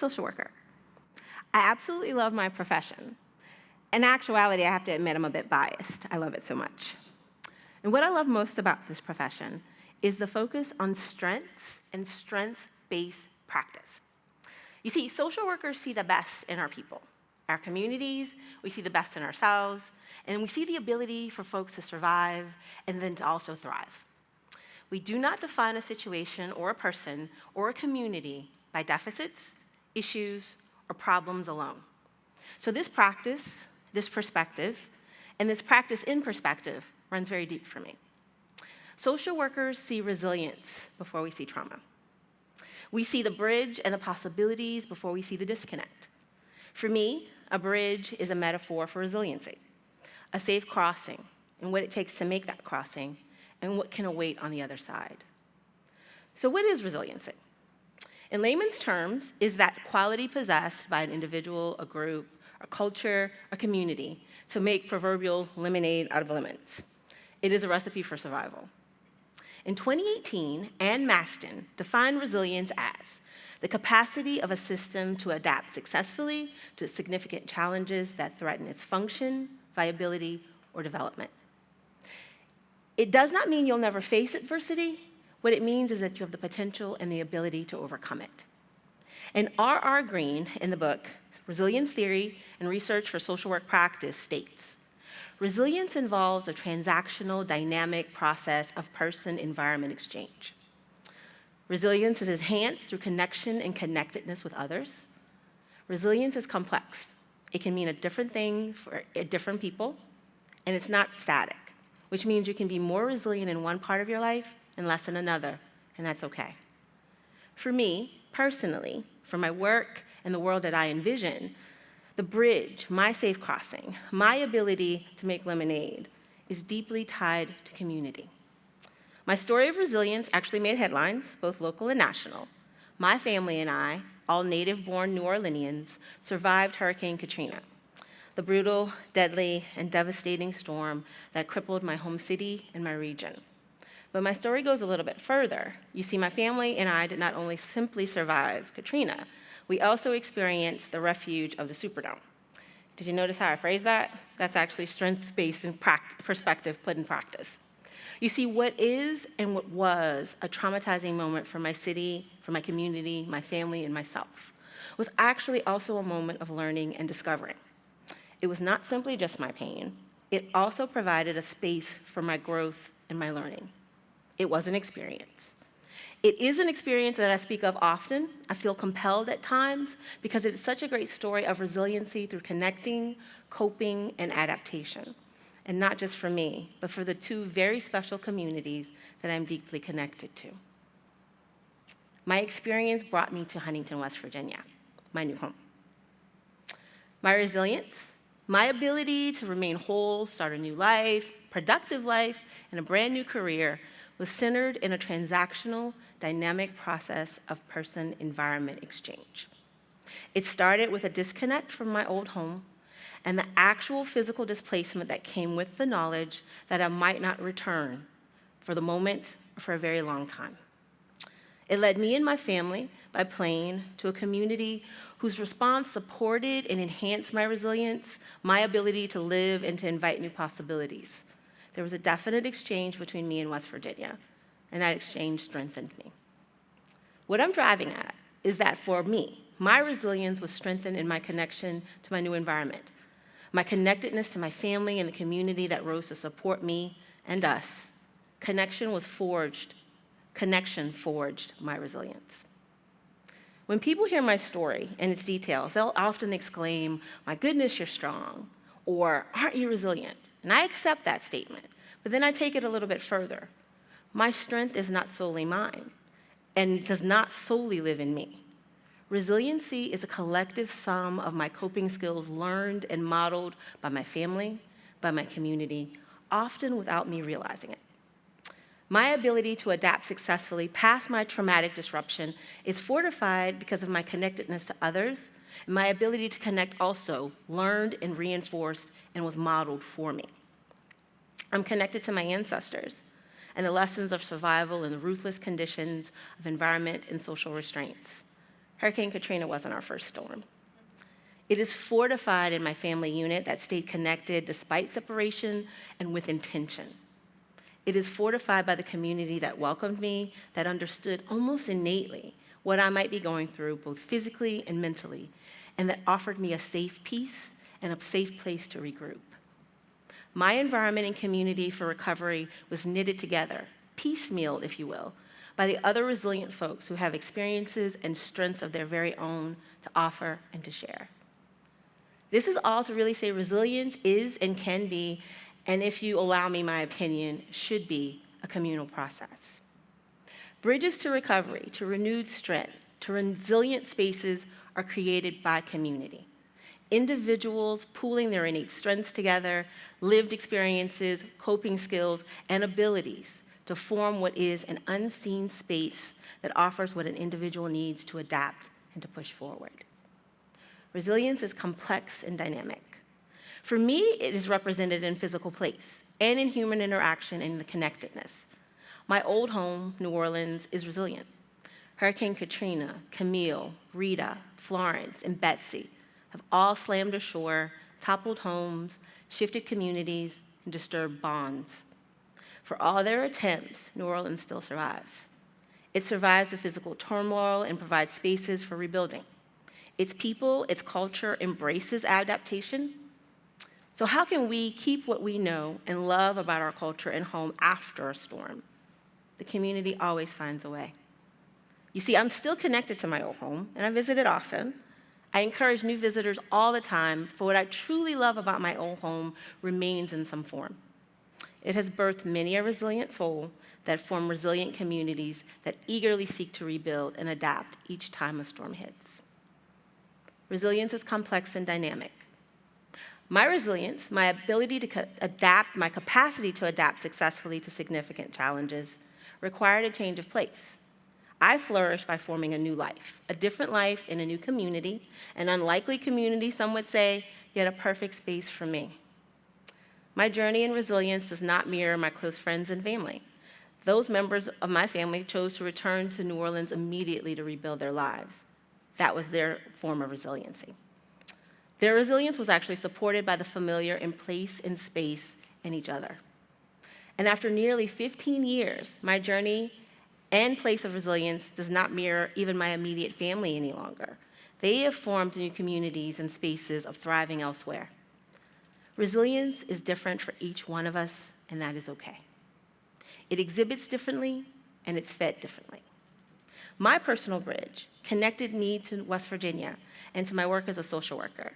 social worker. I absolutely love my profession. In actuality, I have to admit I'm a bit biased. I love it so much. And what I love most about this profession is the focus on strengths and strengths-based practice. You see, social workers see the best in our people, our communities, we see the best in ourselves, and we see the ability for folks to survive and then to also thrive. We do not define a situation or a person or a community by deficits, issues, or problems alone. So this practice, this perspective, and this practice in perspective runs very deep for me. Social workers see resilience before we see trauma. We see the bridge and the possibilities before we see the disconnect. For me, a bridge is a metaphor for resiliency, a safe crossing, and what it takes to make that crossing, and what can await on the other side. So what is resiliency? In layman's terms, is that quality possessed by an individual, a group, a culture, a community to make proverbial lemonade out of lemons. It is a recipe for survival. In 2018, Ann Maston defined resilience as the capacity of a system to adapt successfully to significant challenges that threaten its function, viability, or development. It does not mean you'll never face adversity. What it means is that you have the potential and the ability to overcome it. And R.R. Green, in the book Resilience Theory and Research for Social Work Practice, states, resilience involves a transactional, dynamic process of person-environment exchange. Resilience is enhanced through connection and connectedness with others. Resilience is complex. It can mean a different thing for different people, and it's not static, which means you can be more resilient in one part of your life and less in another, and that's okay. For me, personally, for my work and the world that I envision, the bridge, my safe crossing, my ability to make lemonade is deeply tied to community. My story of resilience actually made headlines, both local and national. My family and I, all native-born New Orleanians, survived Hurricane Katrina, the brutal, deadly, and devastating storm that crippled my home city and my region. But my story goes a little bit further. You see, my family and I did not only simply survive Katrina, we also experienced the refuge of the Superdome. Did you notice how I phrased that? That's actually strength-based in perspective put in practice. You see, what is and what was a traumatizing moment for my city, for my community, my family, and myself was actually also a moment of learning and discovering. It was not simply just my pain. It also provided a space for my growth and my learning. It was an experience. It is an experience that I speak of often. I feel compelled at times because it is such a great story of resiliency through connecting, coping, and adaptation. And not just for me, but for the two very special communities that I'm deeply connected to. My experience brought me to Huntington, West Virginia, my new home. My resilience, my ability to remain whole, start a new life, productive life, and a brand new career was centered in a transactional, dynamic process of person-environment exchange. It started with a disconnect from my old home and the actual physical displacement that came with the knowledge that I might not return for the moment or for a very long time. It led me and my family by plane to a community whose response supported and enhanced my resilience, my ability to live and to invite new possibilities. There was a definite exchange between me and West Virginia, and that exchange strengthened me. What I'm driving at is that for me, my resilience was strengthened in my connection to my new environment, my connectedness to my family and the community that rose to support me and us. Connection forged my resilience. When people hear my story and its details, they'll often exclaim, "My goodness, you're strong," or "Aren't you resilient?" And I accept that statement, but then I take it a little bit further. My strength is not solely mine and does not solely live in me. Resiliency is a collective sum of my coping skills learned and modeled by my family, by my community, often without me realizing it. My ability to adapt successfully past my traumatic disruption is fortified because of my connectedness to others, and my ability to connect also learned and reinforced and was modeled for me. I'm connected to my ancestors and the lessons of survival in the ruthless conditions of environment and social restraints. Hurricane Katrina wasn't our first storm. It is fortified in my family unit that stayed connected despite separation and with intention. It is fortified by the community that welcomed me, that understood almost innately what I might be going through, both physically and mentally, and that offered me a safe peace and a safe place to regroup. My environment and community for recovery was knitted together, piecemeal, if you will, by the other resilient folks who have experiences and strengths of their very own to offer and to share. This is all to really say resilience is and can be, and if you allow me my opinion, should be a communal process. Bridges to recovery, to renewed strength, to resilient spaces are created by community. Individuals pooling their innate strengths together, lived experiences, coping skills, and abilities to form what is an unseen space that offers what an individual needs to adapt and to push forward. Resilience is complex and dynamic. For me, it is represented in physical place and in human interaction and the connectedness. My old home, New Orleans, is resilient. Hurricane Katrina, Camille, Rita, Florence, and Betsy have all slammed ashore, toppled homes, shifted communities, and disturbed bonds. For all their attempts, New Orleans still survives. It survives the physical turmoil and provides spaces for rebuilding. Its people, its culture embraces adaptation. So how can we keep what we know and love about our culture and home after a storm? The community always finds a way. You see, I'm still connected to my old home, and I visit it often. I encourage new visitors all the time, for what I truly love about my old home remains in some form. It has birthed many a resilient soul that form resilient communities that eagerly seek to rebuild and adapt each time a storm hits. Resilience is complex and dynamic. My resilience, my ability to adapt, my capacity to adapt successfully to significant challenges required a change of place. I flourished by forming a new life, a different life in a new community, an unlikely community, some would say, yet a perfect space for me. My journey in resilience does not mirror my close friends and family. Those members of my family chose to return to New Orleans immediately to rebuild their lives. That was their form of resiliency. Their resilience was actually supported by the familiar in place, in space, and each other. And after nearly 15 years, my journey and place of resilience does not mirror even my immediate family any longer. They have formed new communities and spaces of thriving elsewhere. Resilience is different for each one of us, and that is okay. It exhibits differently, and it's fed differently. My personal bridge connected me to West Virginia and to my work as a social worker.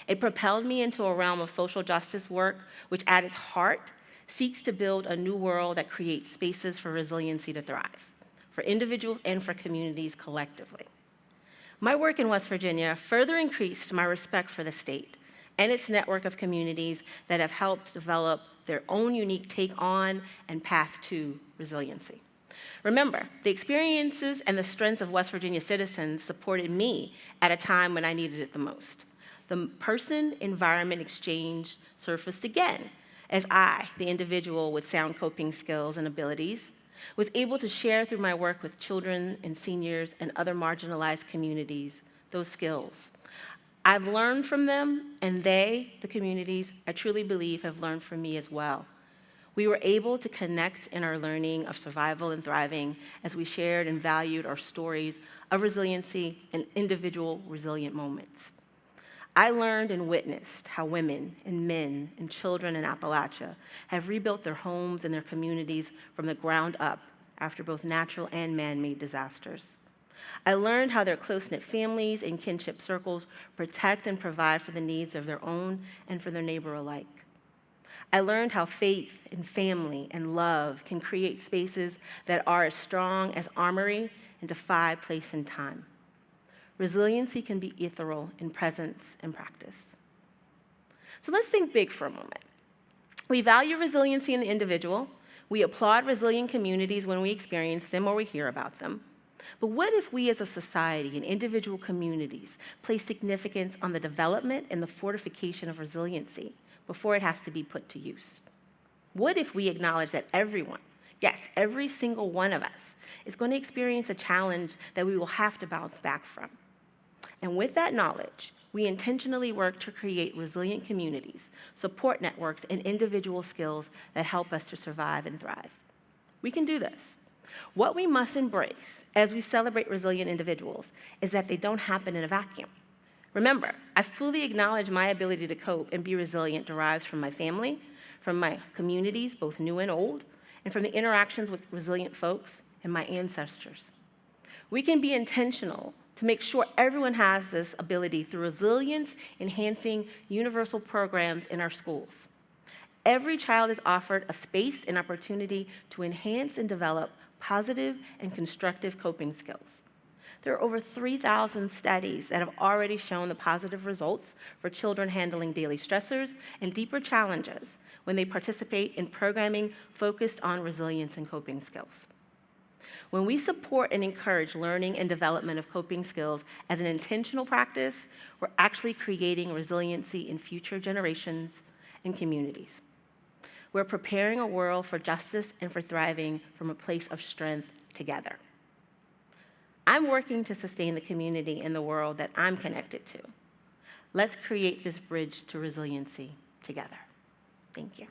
It propelled me into a realm of social justice work, which at its heart seeks to build a new world that creates spaces for resiliency to thrive, for individuals and for communities collectively. My work in West Virginia further increased my respect for the state and its network of communities that have helped develop their own unique take on and path to resiliency. Remember, the experiences and the strengths of West Virginia citizens supported me at a time when I needed it the most. The person-environment exchange surfaced again as I, the individual with sound coping skills and abilities, was able to share through my work with children and seniors and other marginalized communities those skills. I've learned from them, and they, the communities, I truly believe have learned from me as well. We were able to connect in our learning of survival and thriving as we shared and valued our stories of resiliency and individual resilient moments. I learned and witnessed how women and men and children in Appalachia have rebuilt their homes and their communities from the ground up after both natural and man-made disasters. I learned how their close-knit families and kinship circles protect and provide for the needs of their own and for their neighbor alike. I learned how faith and family and love can create spaces that are as strong as armory and defy place and time. Resiliency can be ethereal in presence and practice. So let's think big for a moment. We value resiliency in the individual. We applaud resilient communities when we experience them or we hear about them. But what if we as a society and individual communities place significance on the development and the fortification of resiliency before it has to be put to use? What if we acknowledge that everyone Yes, every single one of us is going to experience a challenge that we will have to bounce back from. And with that knowledge, we intentionally work to create resilient communities, support networks, and individual skills that help us to survive and thrive. We can do this. What we must embrace as we celebrate resilient individuals is that they don't happen in a vacuum. Remember, I fully acknowledge my ability to cope and be resilient derives from my family, from my communities, both new and old, and from the interactions with resilient folks and my ancestors. We can be intentional to make sure everyone has this ability through resilience-enhancing universal programs in our schools. Every child is offered a space and opportunity to enhance and develop positive and constructive coping skills. There are over 3,000 studies that have already shown the positive results for children handling daily stressors and deeper challenges when they participate in programming focused on resilience and coping skills. When we support and encourage learning and development of coping skills as an intentional practice, we're actually creating resiliency in future generations and communities. We're preparing a world for justice and for thriving from a place of strength together. I'm working to sustain the community and the world that I'm connected to. Let's create this bridge to resiliency together. Thank you.